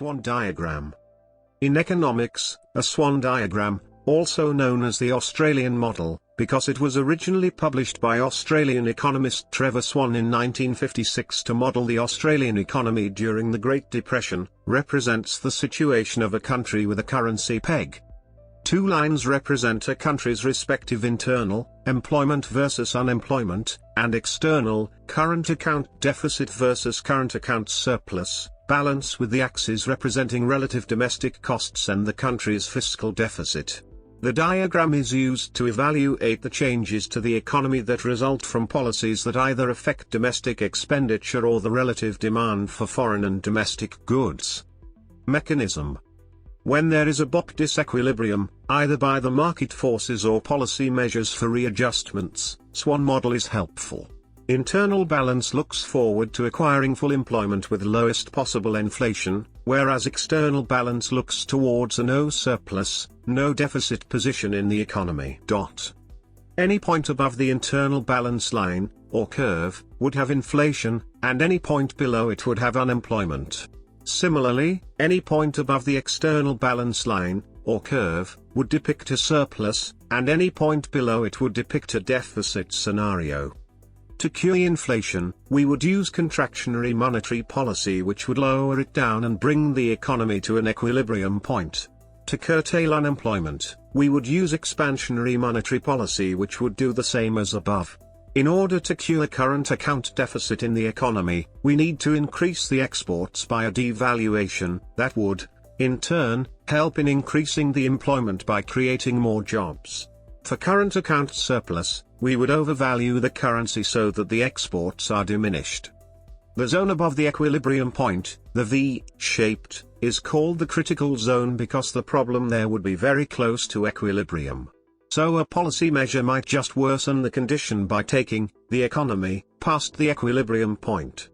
Swan diagram. In economics, a Swan diagram, also known as the Australian model, because it was originally published by Australian economist Trevor Swan in 1956 to model the Australian economy during the Great Depression, represents the situation of a country with a currency peg. Two lines represent a country's respective internal, employment versus unemployment, and external, current account deficit versus current account surplus, balance, with the axes representing relative domestic costs and the country's fiscal deficit. The diagram is used to evaluate the changes to the economy that result from policies that either affect domestic expenditure or the relative demand for foreign and domestic goods. Mechanism. When there is a BOP disequilibrium, either by the market forces or policy measures for readjustments, Swan model is helpful. Internal balance looks forward to acquiring full employment with lowest possible inflation, whereas external balance looks towards a no surplus, no deficit position in the economy. Any point above the internal balance line, or curve, would have inflation, and any point below it would have unemployment. Similarly, any point above the external balance line, or curve, would depict a surplus, and any point below it would depict a deficit scenario. To cure inflation, we would use contractionary monetary policy, which would lower it down and bring the economy to an equilibrium point. To curtail unemployment, we would use expansionary monetary policy, which would do the same as above. In order to cure current account deficit in the economy, we need to increase the exports by a devaluation, that would, in turn, help in increasing the employment by creating more jobs. For current account surplus, we would overvalue the currency so that the exports are diminished. The zone above the equilibrium point, the V-shaped, is called the critical zone because the problem there would be very close to equilibrium. So a policy measure might just worsen the condition by taking the economy past the equilibrium point.